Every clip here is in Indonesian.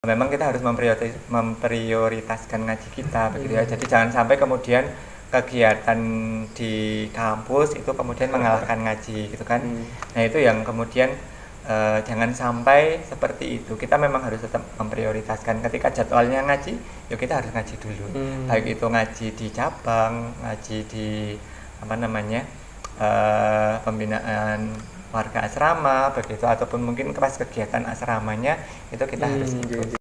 memang kita harus memprioritaskan ngaji kita begitu ya. Jadi jangan sampai kemudian kegiatan di kampus itu kemudian mengalahkan ngaji gitu kan. Nah itu yang kemudian jangan sampai seperti itu. Kita memang harus tetap memprioritaskan ketika jadwalnya ngaji, yuk kita harus ngaji dulu. Baik itu ngaji di cabang, ngaji di pembinaan warga asrama begitu, ataupun mungkin pas kegiatan asramanya itu kita harus ikut.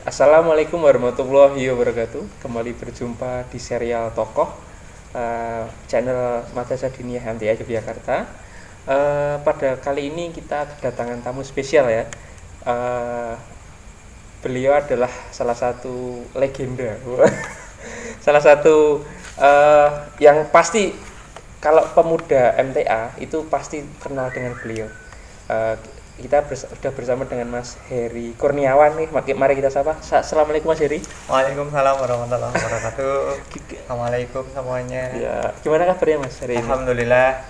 Assalamualaikum warahmatullahi wabarakatuh. Kembali berjumpa di serial Tokoh, channel Madrasah Diniyah MTA Yogyakarta. Pada kali ini kita kedatangan tamu spesial ya. Beliau adalah salah satu legenda, salah satu yang pasti kalau pemuda MTA itu pasti kenal dengan beliau. Kita sudah bersama dengan Mas Heri Kurniawan nih. Mari kita sapa. Assalamualaikum Mas Heri. Waalaikumsalam warahmatullahi wabarakatuh. Assalamualaikum semuanya. Ya, gimana kabarnya Mas Heri? Alhamdulillah.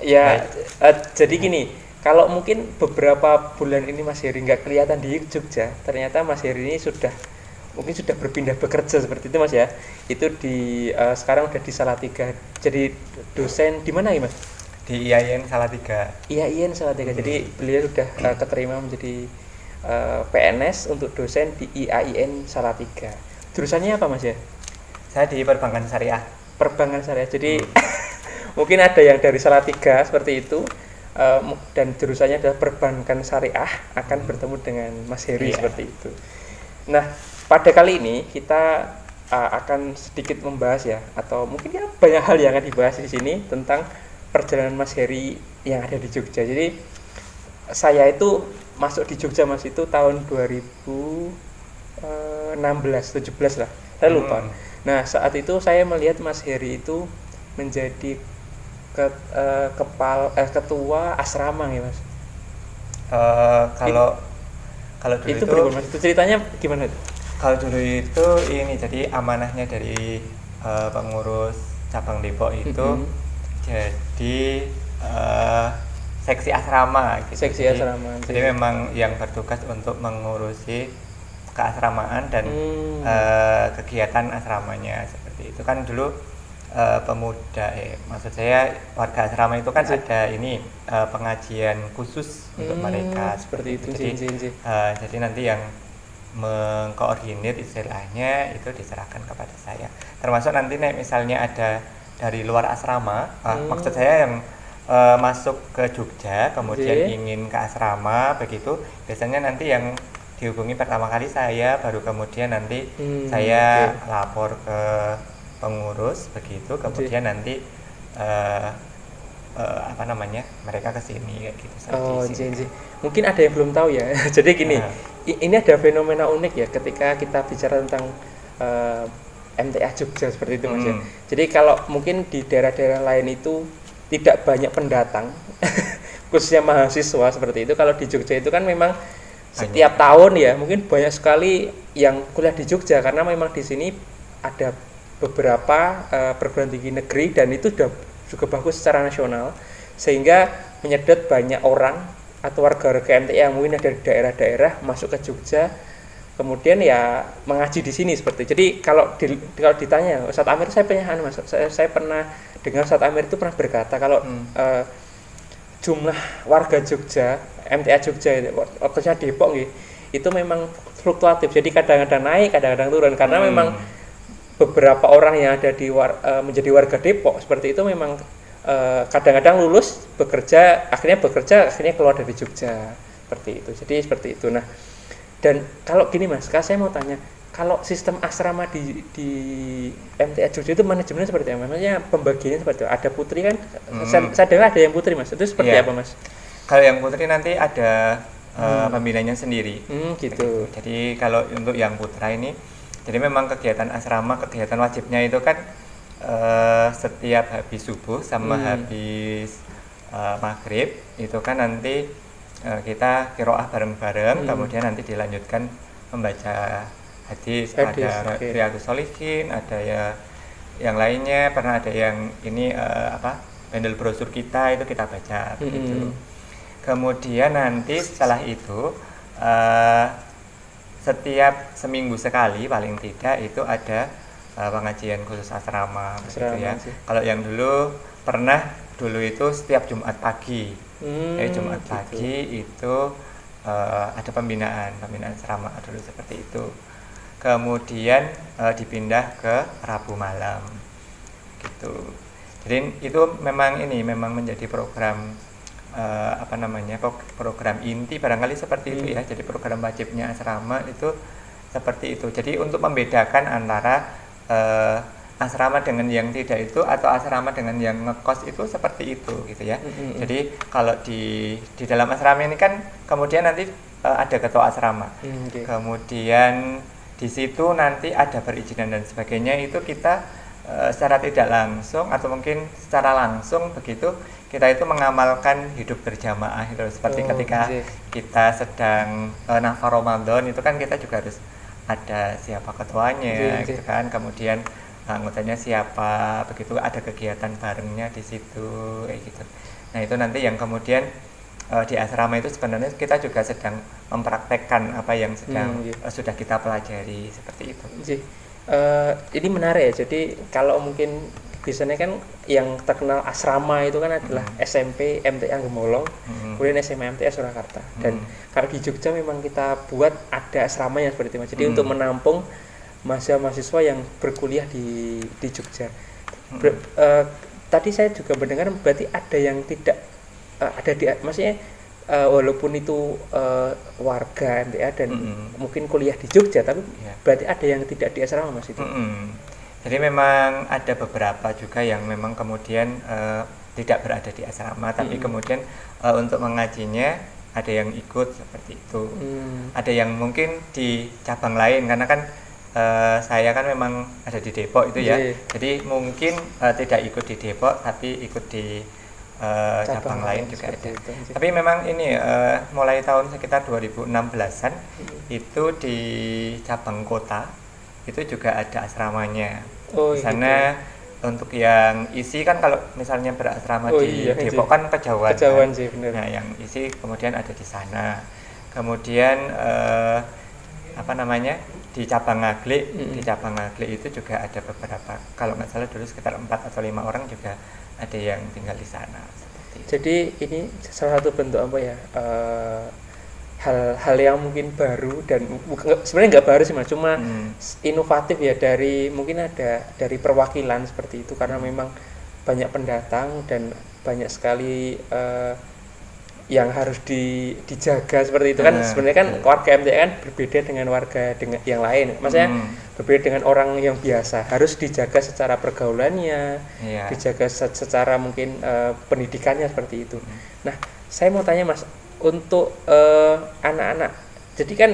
Ya, jadi gini, kalau mungkin beberapa bulan ini Mas Heri nggak kelihatan di Jogja, ternyata Mas Heri ini sudah berpindah bekerja seperti itu Mas ya. Itu sekarang udah di Salatiga. Jadi dosen di mana ya Mas? Di IAIN Salatiga. IAIN Salatiga. Jadi beliau sudah keterima menjadi PNS untuk dosen di IAIN Salatiga. Jurusannya apa Mas ya? Saya di Perbankan Syariah. Perbankan Syariah. Jadi mungkin ada yang dari Salatiga seperti itu, dan jurusannya adalah Perbankan Syariah, akan bertemu dengan Mas Heri seperti itu. Nah, pada kali ini kita akan sedikit membahas ya, atau mungkin ya banyak hal yang akan dibahas di sini tentang perjalanan Mas Heri yang ada di Jogja. Jadi saya itu masuk di Jogja Mas itu tahun 2016, 17 lah, saya lupa. Nah saat itu saya melihat Mas Heri itu menjadi ketua asrama ya Mas. Kalau dulu itu bagaimana Mas? Itu ceritanya gimana itu? Kalau dulu itu ini jadi amanahnya dari pengurus cabang Depok itu. Jadi seksi asrama gitu. Jadi memang yang bertugas untuk mengurusi keasramaan dan kegiatan asramanya seperti itu. Kan dulu pemuda maksud saya warga asrama itu kan ada ini pengajian khusus untuk mereka seperti itu. Jadi nanti yang mengkoordinir istilahnya itu diserahkan kepada saya. Termasuk nanti misalnya ada dari luar asrama, maksud saya yang masuk ke Jogja kemudian ingin ke asrama begitu, biasanya nanti yang dihubungi pertama kali saya, baru kemudian nanti saya lapor ke pengurus begitu, kemudian nanti mereka kesini kayak gitu. Mungkin ada yang belum tahu ya. Jadi gini, ini ada fenomena unik ya ketika kita bicara tentang MTA Jogja seperti itu Mas ya. Jadi kalau mungkin di daerah-daerah lain itu tidak banyak pendatang khususnya mahasiswa seperti itu. Kalau di Jogja itu kan memang setiap tahun ya mungkin banyak sekali yang kuliah di Jogja, karena memang di sini ada beberapa perguruan tinggi negeri dan itu juga bagus secara nasional, sehingga menyedot banyak orang atau warga-warga MTA yang mungkin ada di daerah-daerah masuk ke Jogja, kemudian ya mengaji di sini seperti. Jadi kalau ditanya Ustadz Amir, saya pernah dengar Ustadz Amir itu pernah berkata kalau jumlah warga Jogja, MTA Jogja, khususnya Depok itu memang fluktuatif. Jadi kadang-kadang naik, kadang-kadang turun, karena memang beberapa orang yang ada menjadi warga Depok seperti itu memang kadang-kadang lulus akhirnya keluar dari Jogja seperti itu. Jadi seperti itu. Nah, dan kalau gini Mas, saya mau tanya, kalau sistem asrama di MTA Jogja itu manajemennya seperti apa? Maksudnya pembagiannya seperti apa? Ada putri kan? Saya dengar ada yang putri Mas, itu seperti apa Mas? Kalau yang putri nanti ada pembinanya sendiri. Gitu. Jadi kalau untuk yang putra ini, jadi memang kegiatan asrama, kegiatan wajibnya itu kan setiap habis subuh sama habis maghrib itu kan nanti kita qiraah bareng-bareng, kemudian nanti dilanjutkan membaca hadis, ada Riyadhus Shalihin, ada ya yang lainnya, pernah ada yang ini bundle brosur kita itu kita baca begitu. Kemudian nanti setelah itu setiap seminggu sekali paling tidak itu ada pengajian khusus asrama begitu ya. Kalau yang dulu itu setiap Jumat pagi. Jumat gitu. Pagi itu ada pembinaan asrama dulu seperti itu. Kemudian dipindah ke Rabu malam. Gitu. Jadi itu memang menjadi program program inti barangkali seperti itu ya. Jadi program wajibnya asrama itu seperti itu. Jadi untuk membedakan antara asrama dengan yang tidak itu atau asrama dengan yang ngekos itu seperti itu gitu ya. Jadi kalau di dalam asrama ini kan kemudian nanti ada ketua asrama. Kemudian di situ nanti ada perizinan dan sebagainya, itu kita secara tidak langsung atau mungkin secara langsung begitu kita itu mengamalkan hidup berjamaah itu seperti ketika kita sedang nafar Ramadan itu kan kita juga harus ada siapa ketuanya gitu kan, kemudian anggotanya siapa, begitu ada kegiatan barengnya di situ kayak gitu. Nah itu nanti yang kemudian di asrama itu sebenarnya kita juga sedang mempraktekkan apa yang sudah kita pelajari seperti itu. Ini menarik ya. Jadi kalau mungkin biasanya kan yang terkenal asrama itu kan adalah SMP MTA Gemolong, kemudian SMA MTA Surakarta. Dan kalau di Jogja memang kita buat ada asrama yang seperti itu. Jadi untuk menampung mahasiswa yang berkuliah di Jogja. Tadi saya juga mendengar berarti ada yang tidak ada di, maksudnya walaupun itu warga MTA dan mungkin kuliah di Jogja, tapi berarti ada yang tidak di asrama Mas itu. Jadi memang ada beberapa juga yang memang kemudian tidak berada di asrama, tapi kemudian untuk mengajinya ada yang ikut seperti itu. Ada yang mungkin di cabang lain karena kan saya kan memang ada di Depok itu ya. Jadi mungkin tidak ikut di Depok tapi ikut di cabang lain juga ada. Tapi memang ini mulai tahun sekitar 2016-an itu di cabang kota itu juga ada asramanya. Di sana untuk yang isi kan kalau misalnya berasrama di Depok kan Kejawan kan? Sih, bener. Nah yang isi kemudian ada di sana. Kemudian di cabang Ngaglik, di cabang Ngaglik itu juga ada beberapa, kalau nggak salah dulu sekitar 4 atau 5 orang juga ada yang tinggal di sana. Jadi ini salah satu bentuk apa ya, hal-hal yang mungkin baru dan sebenarnya nggak baru sih Mas, cuma inovatif ya, dari mungkin ada dari perwakilan seperti itu karena memang banyak pendatang dan banyak sekali yang harus dijaga seperti itu kan. Sebenarnya kan warga MTA kan berbeda dengan warga dengan yang lain, maksudnya berbeda dengan orang yang biasa, harus dijaga secara pergaulannya, dijaga secara mungkin pendidikannya seperti itu. Nah saya mau tanya Mas, untuk anak-anak, jadi kan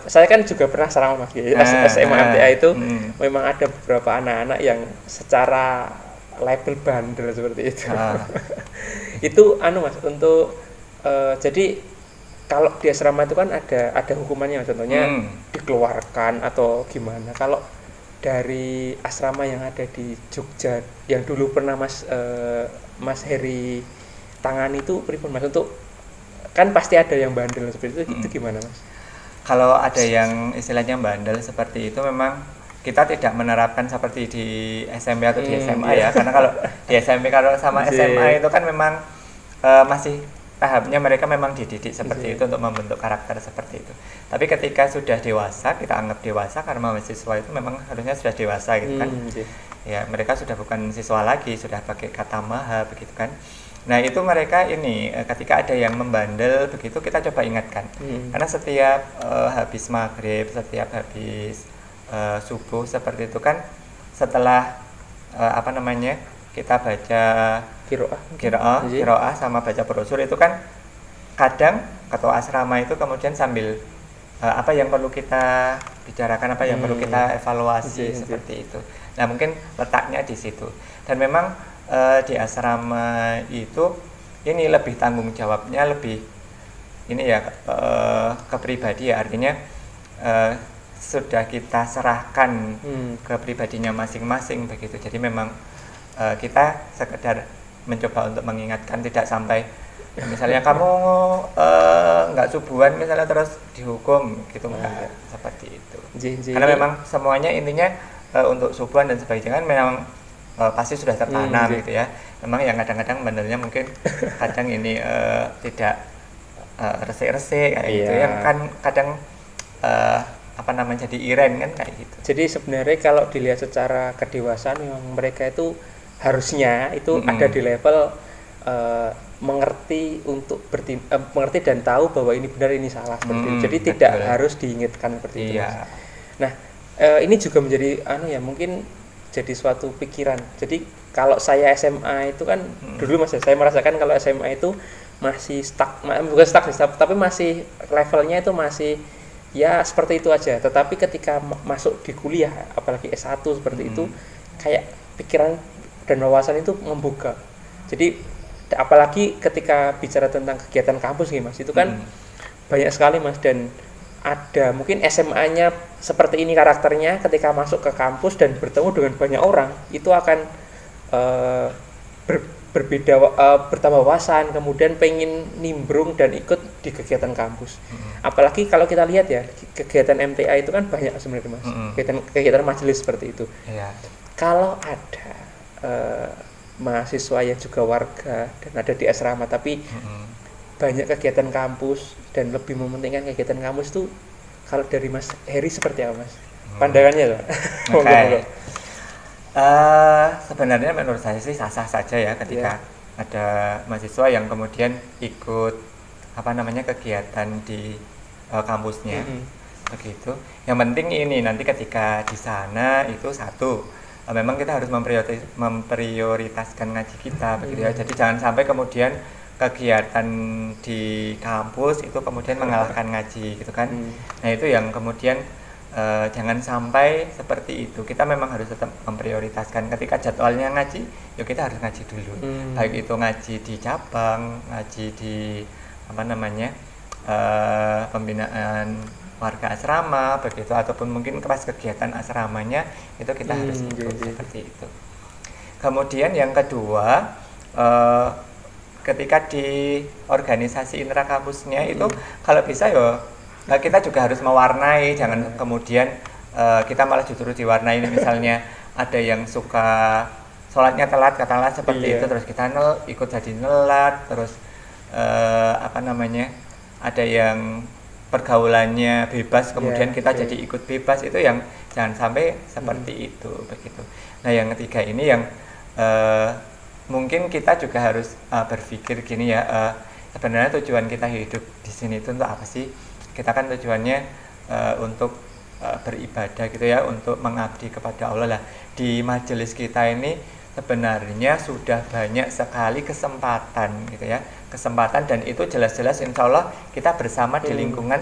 saya kan juga pernah asrama Mas, SMA MTA itu memang ada beberapa anak-anak yang secara label bandel seperti itu. Itu Mas, untuk jadi kalau di asrama itu kan ada hukumannya, contohnya dikeluarkan atau gimana. Kalau dari asrama yang ada di Jogja yang dulu pernah Mas Heri tangani itu pripun Mas, untuk kan pasti ada yang bandel seperti itu, itu gimana Mas? Kalau ada yang istilahnya bandel seperti itu memang kita tidak menerapkan seperti di SMP atau di SMA ya, karena kalau di SMP kalau sama SMA itu kan memang masih tahapnya mereka memang dididik seperti itu untuk membentuk karakter seperti itu. Tapi ketika sudah dewasa, kita anggap dewasa karena mahasiswa itu memang harusnya sudah dewasa gitu kan. Ya mereka sudah bukan siswa lagi, sudah pakai kata maha begitu kan. Nah itu mereka ini ketika ada yang membandel begitu kita coba ingatkan. Karena setiap habis maghrib, setiap habis subuh seperti itu kan, setelah kita baca kiroah sama baca brosur itu kan kadang ketua asrama itu kemudian sambil apa yang perlu kita bicarakan, apa yang perlu kita evaluasi seperti itu. Nah mungkin letaknya di situ. Dan memang di asrama itu ini lebih tanggung jawabnya lebih ini ya ke pribadi ya, artinya sudah kita serahkan ke pribadinya masing-masing begitu. Jadi memang kita sekedar mencoba untuk mengingatkan, tidak sampai misalnya kamu nggak subuhan misalnya terus dihukum gitu, enggak seperti itu. Karena memang semuanya intinya untuk subuhan dan sebagainya kan memang pasti sudah tertanam gitu ya. Memang yang kadang-kadang benernya mungkin kadang ini tidak resik-resik kayak gitu ya, kan kadang jadi iren kan kayak gitu. Jadi sebenarnya kalau dilihat secara kedewasaan memang mereka itu harusnya itu ada di level mengerti untuk mengerti dan tahu bahwa ini benar ini salah seperti itu. Jadi betul. Tidak harus diingatkan seperti itu. Nah, ini juga menjadi mungkin jadi suatu pikiran. Jadi kalau saya SMA itu kan dulu saya merasakan kalau SMA itu masih bukan stuck tapi masih levelnya itu masih ya seperti itu aja. Tetapi ketika masuk di kuliah apalagi S1 seperti itu kayak pikiran dan wawasan itu membuka. Jadi apalagi ketika bicara tentang kegiatan kampus nih Mas, itu kan banyak sekali Mas, dan ada mungkin SMA-nya seperti ini karakternya, ketika masuk ke kampus dan bertemu dengan banyak orang itu akan berbeda, bertambah wawasan, kemudian pengen nimbrung dan ikut di kegiatan kampus. Apalagi kalau kita lihat ya kegiatan MTA itu kan banyak sebenarnya Mas, kegiatan majelis seperti itu. Kalau ada mahasiswa yang juga warga dan ada di asrama tapi banyak kegiatan kampus dan lebih mementingkan kegiatan kampus itu, kalau dari Mas Heri seperti apa Mas pandangannya loh? Sebenarnya menurut saya sih sah-sah saja ya ketika ada mahasiswa yang kemudian ikut kegiatan di kampusnya begitu. Yang penting ini nanti ketika di sana itu satu, memang kita harus memprioritaskan ngaji kita begitu ya. Jadi jangan sampai kemudian kegiatan di kampus itu kemudian mengalahkan ngaji gitu kan. Nah itu yang kemudian jangan sampai seperti itu. Kita memang harus tetap memprioritaskan ketika jadwalnya ngaji, yuk kita harus ngaji dulu. Baik itu ngaji di cabang, ngaji di pembinaan warga asrama begitu, ataupun mungkin pas kegiatan asramanya itu kita harus ikut seperti itu. Kemudian yang kedua, ketika di organisasi intrakampusnya itu kalau bisa kita juga harus mewarnai, jangan kemudian kita malah justru diwarnai. Misalnya ada yang suka sholatnya telat katakanlah seperti itu, terus kita ikut jadi nelat, terus ada yang pergaulannya bebas kemudian kita jadi ikut bebas, itu yang jangan sampai seperti itu begitu. Nah yang ketiga ini yang mungkin kita juga harus berpikir gini ya, sebenarnya tujuan kita hidup di sini itu untuk apa sih? Kita kan tujuannya untuk beribadah gitu ya, untuk mengabdi kepada Allah lah. Di majelis kita ini sebenarnya sudah banyak sekali kesempatan gitu ya, kesempatan, dan itu jelas-jelas insya Allah kita bersama di lingkungan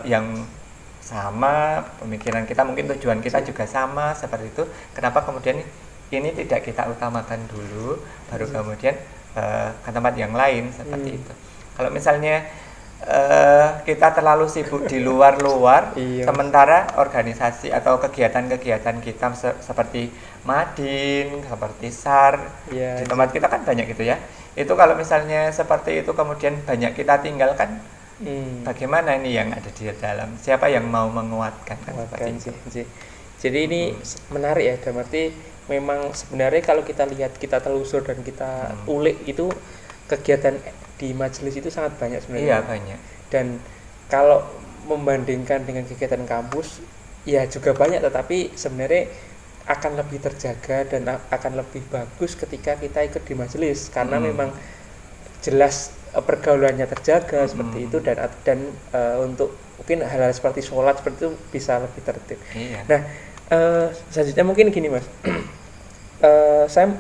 yang sama, pemikiran kita mungkin tujuan kita juga sama seperti itu. Kenapa kemudian ini tidak kita utamakan dulu baru kemudian ke tempat yang lain seperti itu. Kalau misalnya kita terlalu sibuk di luar-luar, sementara organisasi atau kegiatan-kegiatan kita seperti Madin, seperti SAR, di tempat kita kan banyak gitu ya. Itu kalau misalnya seperti itu kemudian banyak kita tinggalkan, bagaimana ini yang ada di dalam? Siapa yang mau menguatkan kan seperti itu? Jadi ini menarik ya, dalam arti memang sebenarnya kalau kita lihat, kita telusur dan kita ulik itu kegiatan di majelis itu sangat banyak sebenarnya. Iya, banyak. Dan kalau membandingkan dengan kegiatan kampus ya juga banyak, tetapi sebenarnya akan lebih terjaga dan akan lebih bagus ketika kita ikut di majelis, karena memang jelas pergaulannya terjaga seperti itu, dan untuk mungkin hal-hal seperti sholat seperti itu bisa lebih tertib. Nah, selanjutnya mungkin gini Mas, saya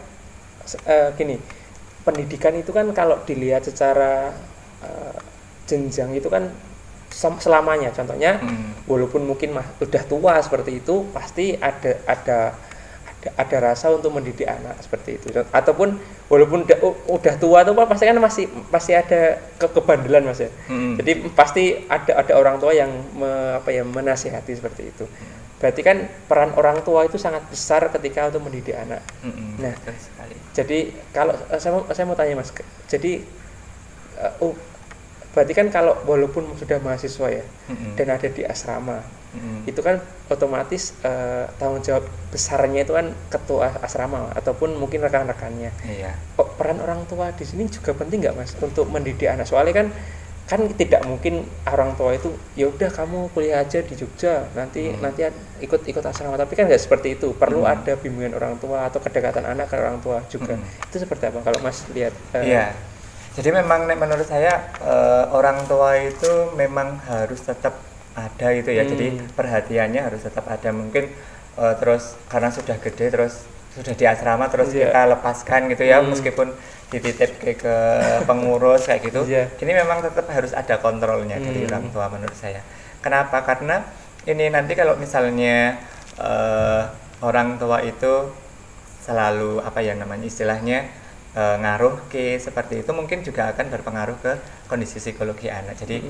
gini, pendidikan itu kan kalau dilihat secara jenjang itu kan selamanya. Contohnya walaupun mungkin udah tua seperti itu, pasti ada ada rasa untuk mendidik anak seperti itu. Ataupun walaupun udah tua tuh pasti kan masih ada kebandelan Mas ya. Jadi pasti ada orang tua yang menasihati seperti itu. Berarti kan peran orang tua itu sangat besar ketika untuk mendidik anak. Nah, jadi kalau saya mau tanya Mas, jadi berarti kan kalau walaupun sudah mahasiswa ya dan ada di asrama, itu kan otomatis tanggung jawab besarnya itu kan ketua asrama ataupun mungkin rekan-rekannya. Peran orang tua di sini juga penting nggak Mas untuk mendidik anak? Soalnya kan tidak mungkin orang tua itu ya udah kamu kuliah aja di Jogja nanti ikut asrama, tapi kan nggak seperti itu, perlu ada bimbingan orang tua atau kedekatan anak ke orang tua juga. Itu seperti apa kalau Mas lihat? Iya, jadi memang menurut saya orang tua itu memang harus tetap ada itu ya, jadi perhatiannya harus tetap ada. Mungkin terus karena sudah gede terus sudah di asrama terus kita lepaskan gitu ya, meskipun dititip ke pengurus kayak gitu. Ini memang tetap harus ada kontrolnya dari orang tua menurut saya. Kenapa? Karena ini nanti kalau misalnya orang tua itu selalu istilahnya ngaruh ke seperti itu, mungkin juga akan berpengaruh ke kondisi psikologi anak. Jadi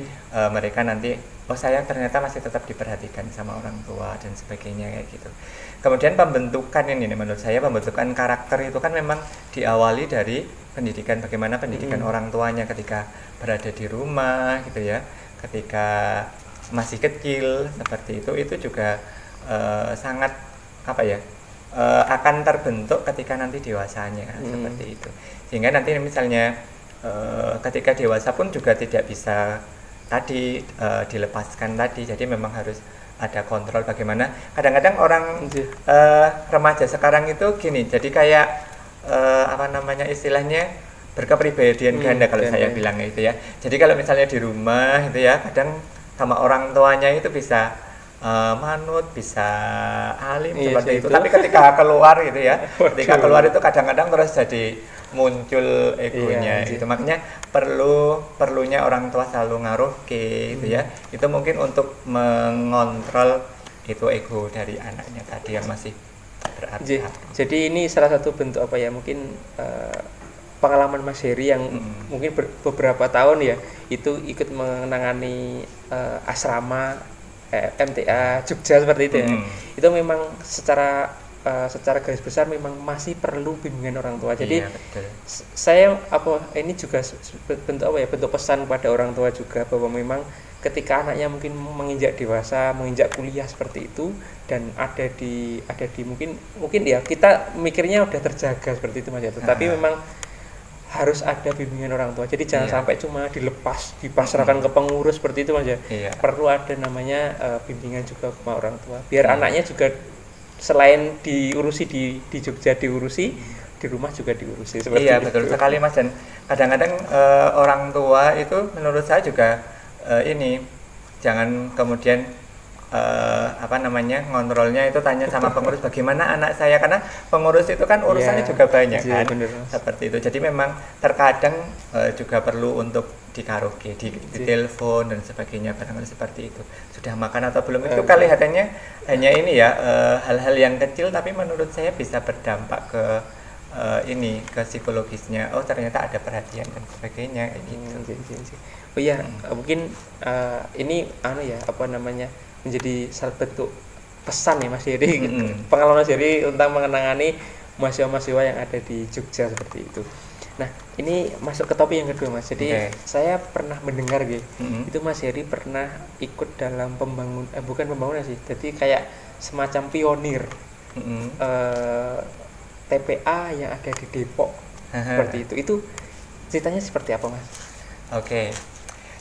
mereka nanti saya ternyata masih tetap diperhatikan sama orang tua dan sebagainya kayak gitu. Kemudian pembentukan ini menurut saya, pembentukan karakter itu kan memang diawali dari pendidikan, bagaimana pendidikan orang tuanya ketika berada di rumah gitu ya, ketika masih kecil seperti itu juga sangat akan terbentuk ketika nanti dewasanya seperti itu. Sehingga nanti misalnya ketika dewasa pun juga tidak bisa dilepaskan tadi. Jadi memang harus ada kontrol bagaimana. Kadang-kadang orang remaja sekarang itu gini, jadi kayak istilahnya berkepribadian ganda kalau saya bilang itu ya. Jadi kalau misalnya di rumah itu ya, kadang sama orang tuanya itu bisa manut, bisa alim seperti itu. Tapi ketika keluar gitu ya, ketika keluar itu kadang-kadang terus jadi muncul egonya itu. Makanya perlunya orang tua selalu ngaruh gitu ya. Itu mungkin untuk mengontrol itu ego dari anaknya tadi yang masih berarti. Jadi ini salah satu bentuk mungkin pengalaman Mas Heri yang mungkin beberapa tahun ya itu ikut menangani asrama MTA Jogja seperti itu ya. Itu memang secara garis besar memang masih perlu bimbingan orang tua. Jadi saya ini juga bentuk pesan kepada orang tua juga, bahwa memang ketika anaknya mungkin menginjak dewasa, menginjak kuliah seperti itu, dan ada di mungkin ya kita mikirnya udah terjaga seperti itu Mas ya. Tetapi memang harus ada bimbingan orang tua. Jadi jangan sampai cuma dipasrahkan ke pengurus seperti itu Mas ya. Perlu ada namanya bimbingan juga ke orang tua. Biar anaknya juga selain diurusi di Jogja diurusi, di rumah juga diurusi seperti itu. Betul sekali Mas. Dan kadang-kadang orang tua itu menurut saya juga jangan kemudian ngontrolnya itu tanya sama pengurus bagaimana anak saya, karena pengurus itu kan urusannya juga banyak kan. Seperti itu. Jadi memang terkadang juga perlu untuk dikaroke, di telepon dan sebagainya, barangkali seperti itu. Sudah makan atau belum itu kelihatannya hanya ini ya, hal-hal yang kecil tapi menurut saya bisa berdampak ke ke psikologisnya. Ternyata ada perhatian dan sebagainya kayak gitu. Mungkin ini menjadi salah bentuk pesan ya Mas Heri, pengalaman Mas Heri tentang mengenangani mahasiswa-mahasiswa yang ada di Jogja seperti itu. Nah, ini masuk ke topik yang kedua Mas. Jadi saya pernah mendengar itu Mas Heri pernah ikut dalam bukan pembangunan sih, jadi kayak semacam pionir TPA yang ada di Depok seperti itu. Itu ceritanya seperti apa Mas?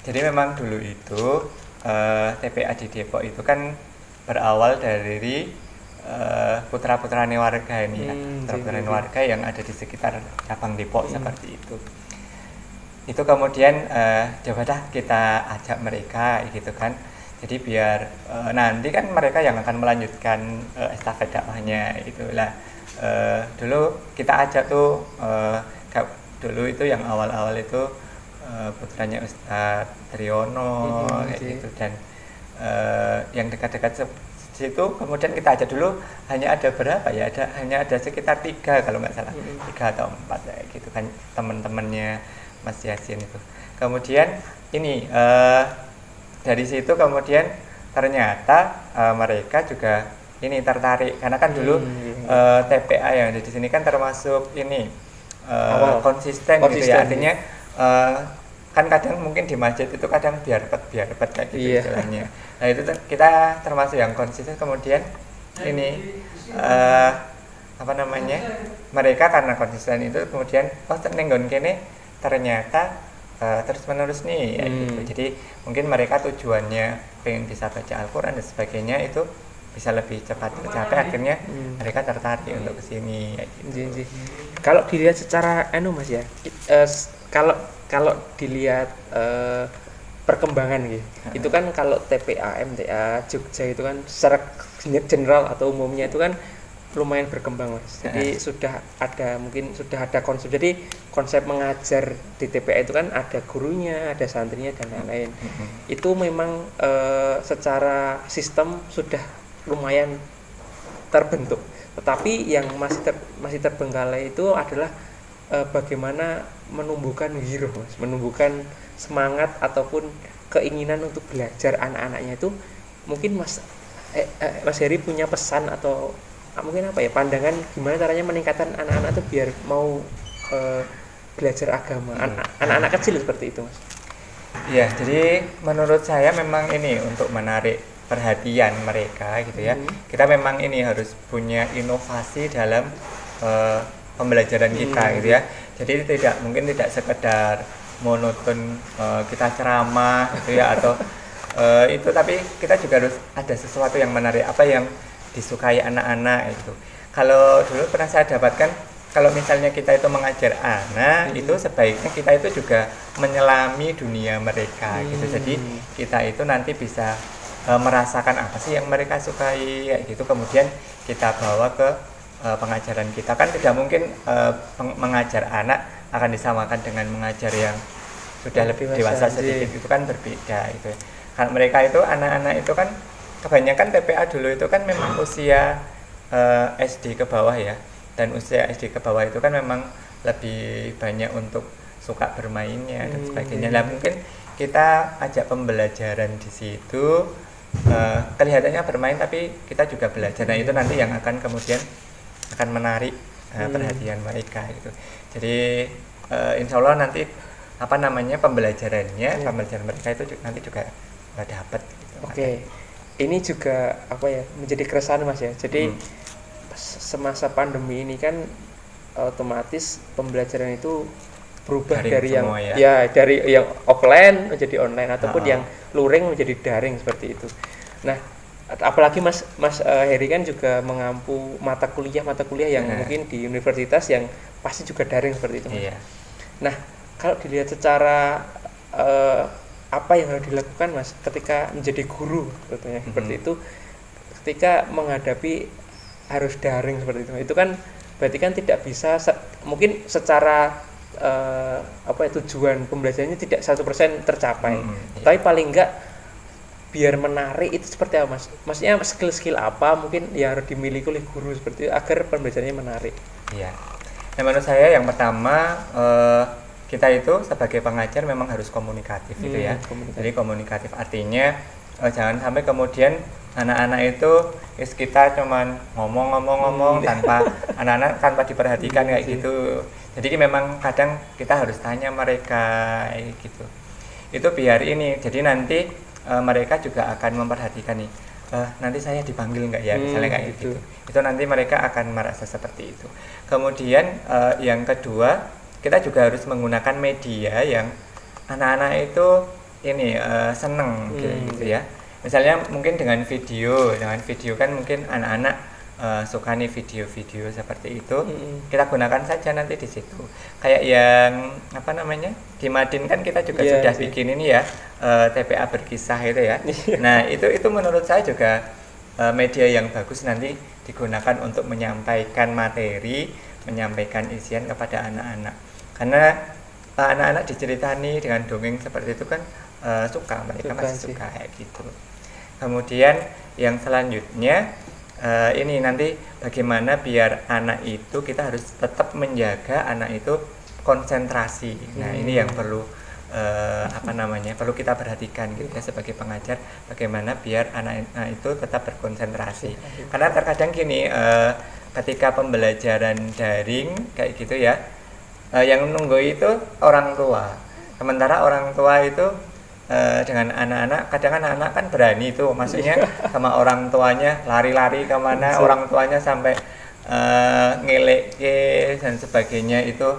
Jadi memang dulu itu TPA di Depok itu kan berawal dari putra-putrane warga ini putra-putrane warga yang ada di sekitar cabang Depok seperti itu. Itu kemudian coba kita ajak mereka gitu kan. Jadi biar nanti kan mereka yang akan melanjutkan estafet dakwahnya itulah. Dulu kita ajak tuh dulu itu yang awal-awal itu putranya Ustadz Triyono kayak gitu, dan yang dekat-dekat di situ kemudian kita aja dulu hanya ada berapa ya, hanya ada sekitar 3 kalau nggak salah, 3 atau 4 ya, gitu kan teman-temannya Mas Yasin itu. Kemudian ini dari situ kemudian ternyata mereka juga ini tertarik karena kan dulu TPA yang ada di sini kan termasuk ini konsisten gitu ya, artinya kan kadang mungkin di masjid itu kadang biar repet kayak gitu istilahnya. Nah itu kita termasuk yang konsisten. Kemudian ini mereka karena konsisten itu kemudian nenggon kene ternyata terus menerus nih gitu. Jadi mungkin mereka tujuannya pengen bisa baca Al-Quran dan sebagainya itu bisa lebih cepat tercapai, akhirnya mereka tertarik untuk kesini gitu. Kalau dilihat secara Mas ya, kalau dilihat perkembangan gitu, itu kan kalau TPA, MTA, Jogja itu kan secara general atau umumnya itu kan lumayan berkembang Mas. Jadi sudah ada konsep. Jadi konsep mengajar di TPA itu kan ada gurunya, ada santrinya dan lain-lain. Itu memang secara sistem sudah lumayan terbentuk. Tetapi yang masih terbengkalai itu adalah bagaimana menumbuhkan giroh Mas, menumbuhkan semangat ataupun keinginan untuk belajar anak-anaknya itu. Mungkin Mas Heri punya pesan atau mungkin pandangan gimana caranya meningkatkan anak-anak itu biar mau belajar agama, anak-anak kecil seperti itu Mas. Iya, jadi menurut saya memang ini untuk menarik perhatian mereka gitu ya. Kita memang ini harus punya inovasi dalam pembelajaran kita gitu ya. Jadi tidak sekedar monoton kita ceramah gitu ya atau itu, tapi kita juga harus ada sesuatu yang menarik, apa yang disukai anak-anak itu. Kalau dulu pernah saya dapatkan, kalau misalnya kita itu mengajar anak itu sebaiknya kita itu juga menyelami dunia mereka gitu. Jadi kita itu nanti bisa merasakan apa sih yang mereka sukai kayak gitu, kemudian kita bawa ke pengajaran kita. Kan tidak mungkin mengajar anak akan disamakan dengan mengajar yang sudah lebih dewasa sedikit, itu kan berbeda itu. Kan mereka itu anak-anak itu kan kebanyakan TPA dulu itu kan memang usia SD ke bawah ya, dan usia SD ke bawah itu kan memang lebih banyak untuk suka bermainnya dan sebagainya. Nah mungkin kita ajak pembelajaran di situ, kelihatannya bermain tapi kita juga belajar. Nah itu nanti yang akan kemudian akan menarik perhatian mereka gitu. Jadi insya Allah nanti pembelajaran mereka itu nanti juga dapat gitu. Oke. Ini juga menjadi keresahan Mas ya. Jadi semasa pandemi ini kan otomatis pembelajaran itu berubah daring dari yang dari yang offline menjadi online ataupun yang luring menjadi daring seperti itu. Nah, apalagi Mas Heri kan juga mengampu mata kuliah yang mungkin di universitas yang pasti juga daring seperti itu. Mas. Nah, kalau dilihat secara apa yang harus dilakukan Mas ketika menjadi guru sebetulnya seperti itu, ketika menghadapi harus daring seperti itu kan berarti kan tidak bisa mungkin secara tujuan pembelajarannya tidak 100% tercapai, tapi paling enggak biar menarik itu seperti apa Mas? Maksudnya skill apa mungkin yang harus dimiliki oleh guru seperti itu agar pembelajarannya menarik? Iya. Nah, menurut saya yang pertama kita itu sebagai pengajar memang harus komunikatif gitu ya. Jadi komunikatif artinya jangan sampai kemudian anak-anak itu kita cuman ngomong tanpa anak-anak tanpa diperhatikan kayak gitu. Jadi memang kadang kita harus tanya mereka gitu. Itu biar ini. Jadi nanti mereka juga akan memperhatikan nih. Nanti saya dipanggil nggak ya, misalnya kayak gitu. Itu nanti mereka akan merasa seperti itu. Kemudian yang kedua, kita juga harus menggunakan media yang anak-anak itu ini seneng gitu ya. Misalnya mungkin dengan video kan mungkin anak-anak suka nih video-video seperti itu. Kita gunakan saja nanti di situ. Kayak yang di Madin kan kita juga sudah bikin ini ya, TPA berkisah itu ya. Nah itu menurut saya juga media yang bagus nanti digunakan untuk menyampaikan materi, menyampaikan isian kepada anak-anak. Karena anak-anak diceritani dengan dongeng seperti itu kan mereka masih suka kayak gitu. Kemudian yang selanjutnya ini nanti bagaimana biar anak itu kita harus tetap menjaga anak itu konsentrasi. Nah, ini yang perlu perlu kita perhatikan gitu ya sebagai pengajar, bagaimana biar anak itu tetap berkonsentrasi. Karena terkadang gini, ketika pembelajaran daring kayak gitu ya, yang menunggu itu orang tua. Sementara orang tua itu dengan anak-anak, kadang anak-anak kan berani tuh, maksudnya sama orang tuanya lari-lari kemana, orang tuanya sampai ngelek dan sebagainya itu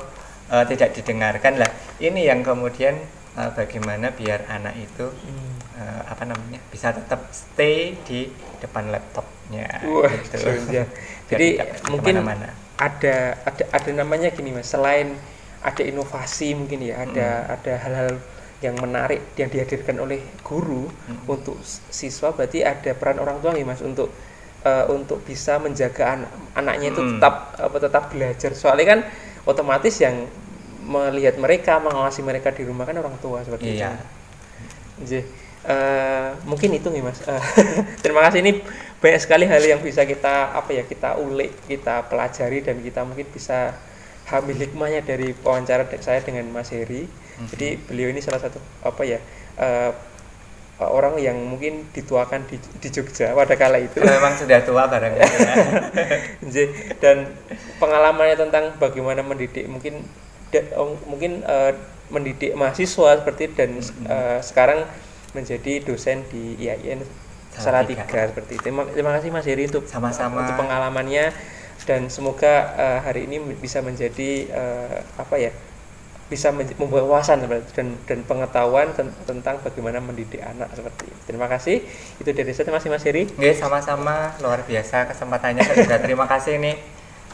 tidak didengarkan lah. Ini yang kemudian bagaimana biar anak itu bisa tetap stay di depan laptopnya. Gitu. Jadi mungkin ada namanya gini Mas, selain ada inovasi mungkin ya, ada hal-hal yang menarik yang dihadirkan oleh guru untuk siswa, berarti ada peran orang tua nih Mas untuk bisa menjaga anaknya itu tetap belajar. Soalnya kan otomatis yang melihat mereka, mengawasi mereka di rumah kan orang tua seperti itu. Jadi mungkin itu nih Mas. Terima kasih, ini banyak sekali hal yang bisa kita kita ulik, kita pelajari, dan kita mungkin bisa ambil hikmahnya dari wawancara saya dengan Mas Heri. Jadi beliau ini salah satu orang yang mungkin dituakan di Jogja pada kala itu. Memang sudah tua barangkali. Dan pengalamannya tentang bagaimana mendidik mungkin mendidik mahasiswa seperti, dan sekarang menjadi dosen di IAIN Salatiga seperti itu. Terima kasih Mas Heri untuk untuk pengalamannya, dan semoga hari ini bisa menjadi bisa membuat wawasan dan pengetahuan tentang bagaimana mendidik anak seperti itu. Terima kasih. Itu dari saya. Terima kasih Mas Heri. Nggih, sama-sama, luar biasa kesempatannya. Saya juga terima kasih nih,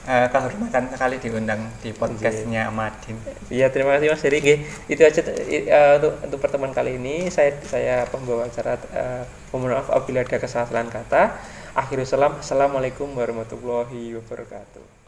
kehormatan sekali diundang di podcastnya Madin. Iya, terima kasih Mas Heri. Nggih, itu aja untuk pertemuan kali ini. Saya pembawa acara, mohon maaf apabila ada kesalahan kata. Akhirul salam. Assalamualaikum warahmatullahi wabarakatuh.